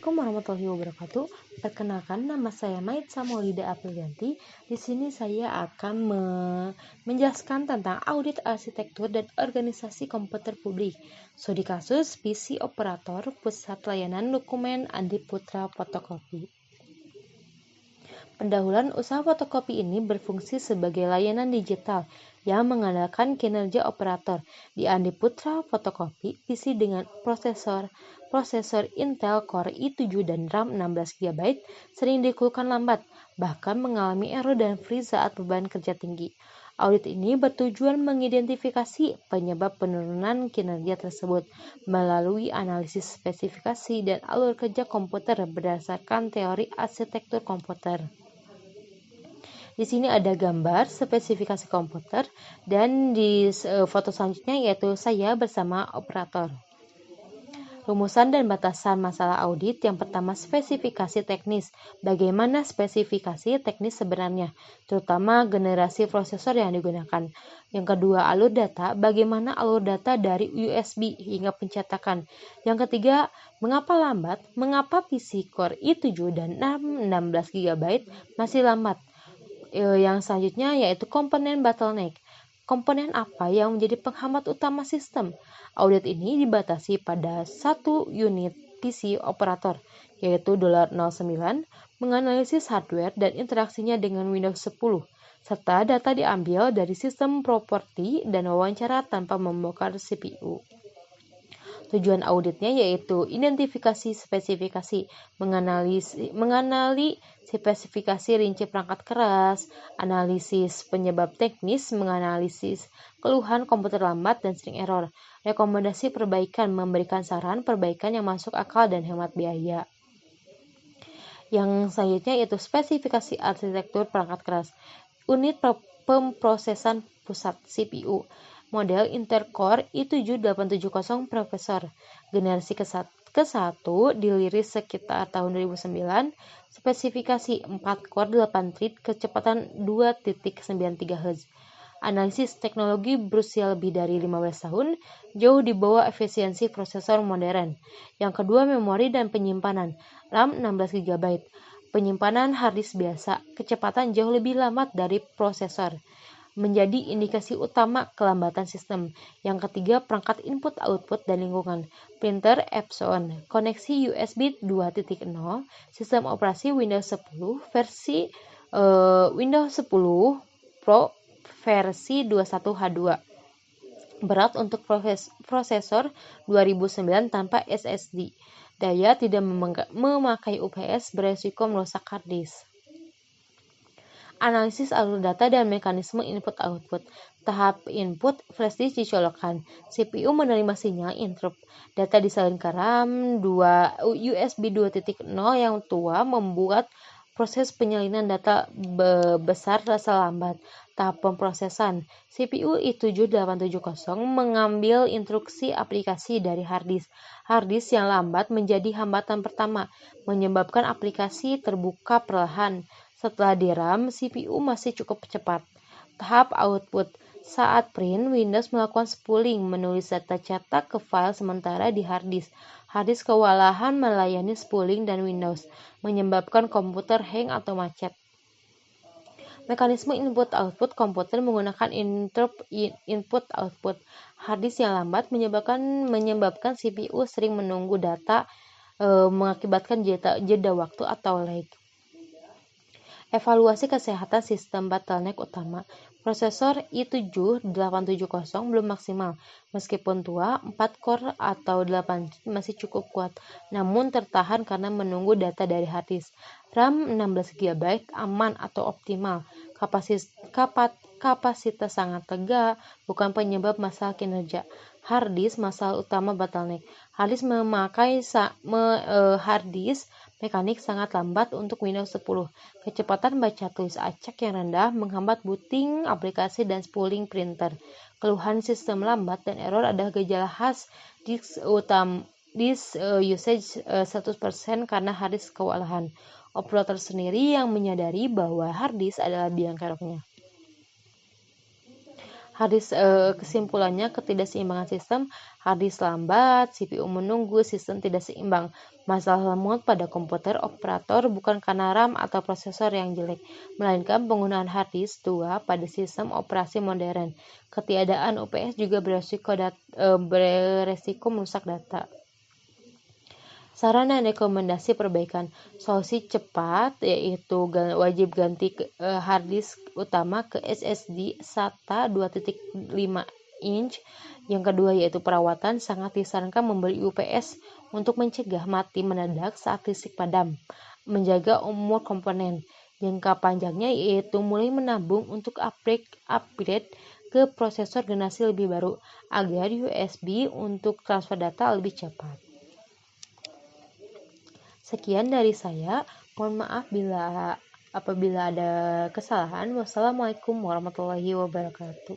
Assalamualaikum warahmatullahi wabarakatuh. Perkenalkan, nama saya Maitza Maulida Aprilianti. Di sini saya akan menjelaskan tentang audit arsitektur dan organisasi komputer publik. Studi kasus PC Operator Pusat Layanan Dokumen Andi Putra Fotokopi. Pendahuluan usaha fotokopi ini berfungsi sebagai layanan digital yang mengandalkan kinerja operator. Di Andi Putra Fotokopi, PC dengan prosesor Intel Core i7 dan RAM 16 GB sering dikeluhkan lambat, bahkan mengalami error dan freeze saat beban kerja tinggi. Audit ini bertujuan mengidentifikasi penyebab penurunan kinerja tersebut melalui analisis spesifikasi dan alur kerja komputer berdasarkan teori arsitektur komputer. Di sini ada gambar spesifikasi komputer dan di foto selanjutnya yaitu saya bersama operator. Rumusan dan batasan masalah audit. Yang pertama, spesifikasi teknis. Bagaimana spesifikasi teknis sebenarnya, terutama generasi prosesor yang digunakan. Yang kedua, alur data. Bagaimana alur data dari USB hingga pencetakan. Yang ketiga, mengapa lambat? Mengapa PC Core i7 dan RAM 16 GB masih lambat? Yang selanjutnya yaitu komponen bottleneck. Komponen apa yang menjadi penghambat utama sistem? Audit ini dibatasi pada 1 unit PC operator, yaitu $09, menganalisis hardware dan interaksinya dengan Windows 10, serta data diambil dari sistem properti dan wawancara tanpa membongkar CPU. Tujuan auditnya yaitu identifikasi spesifikasi, mengenali spesifikasi rinci perangkat keras, analisis penyebab teknis, menganalisis keluhan komputer lambat dan sering error, rekomendasi perbaikan, memberikan saran perbaikan yang masuk akal dan hemat biaya. Yang selanjutnya yaitu spesifikasi arsitektur perangkat keras. Unit pemrosesan pusat CPU. Model Intel Core i7-870 prosesor. Generasi ke-1 dirilis sekitar tahun 2009. Spesifikasi 4 core 8 thread, kecepatan 2.93 Hz. Analisis teknologi berusia lebih dari 15 tahun, jauh di bawah efisiensi prosesor modern. Yang kedua, memori dan penyimpanan. RAM 16 GB. Penyimpanan harddisk biasa, kecepatan jauh lebih lambat dari prosesor, menjadi indikasi utama kelambatan sistem. Yang ketiga, perangkat input-output dan lingkungan. Printer Epson, koneksi USB 2.0, sistem operasi Windows 10 versi Windows 10 Pro versi 21H2. Berat untuk prosesor 2009 tanpa SSD. Daya tidak memakai UPS, beresiko merusak harddisk. Analisis alur data dan mekanisme input-output. Tahap input, flash disk dicolokkan. CPU menerima sinyal interrupt. Data disalin ke RAM USB 2.0 yang tua membuat proses penyalinan data besar terasa lambat. Tahap pemrosesan. CPU i7-870 mengambil instruksi aplikasi dari harddisk. Harddisk yang lambat menjadi hambatan pertama, menyebabkan aplikasi terbuka perlahan. Setelah di RAM, CPU masih cukup cepat. Tahap output. Saat print, Windows melakukan spooling, menulis data cetak ke file sementara di harddisk. Harddisk kewalahan melayani spooling dan Windows, menyebabkan komputer hang atau macet. Mekanisme input-output komputer menggunakan interrupt input-output. Harddisk yang lambat menyebabkan CPU sering menunggu data, mengakibatkan jeda waktu atau lag. Evaluasi kesehatan sistem bottleneck utama. Prosesor i7-870 belum maksimal. Meskipun tua, 4 core atau 8 masih cukup kuat, namun tertahan karena menunggu data dari harddisk. RAM 16 GB aman atau optimal. Kapasitas sangat lega, bukan penyebab masalah kinerja. Harddisk masalah utama bottleneck. Harddisk harddisk mekanik sangat lambat untuk Windows 10. Kecepatan baca tulis acak yang rendah menghambat booting aplikasi dan spooling printer. Keluhan sistem lambat dan error adalah gejala khas disk usage 100% karena harddisk kewalahan. Operator sendiri yang menyadari bahwa harddisk adalah biang keroknya. Kesimpulannya, ketidakseimbangan sistem, hard disk lambat, CPU menunggu, sistem tidak seimbang. Masalah lemot pada komputer operator bukan karena RAM atau prosesor yang jelek, melainkan penggunaan hard disk tua pada sistem operasi modern. Ketiadaan UPS juga beresiko merusak data. Saran dan rekomendasi perbaikan. Solusi cepat yaitu wajib ganti hard disk utama ke SSD SATA 2.5 inch. Yang kedua yaitu perawatan. Sangat disarankan membeli UPS untuk mencegah mati mendadak saat listrik padam. Menjaga umur komponen. Jangka panjangnya yaitu mulai menabung untuk upgrade ke prosesor generasi lebih baru agar USB untuk transfer data lebih cepat. Sekian dari saya. Mohon maaf apabila ada kesalahan. Wassalamualaikum warahmatullahi wabarakatuh.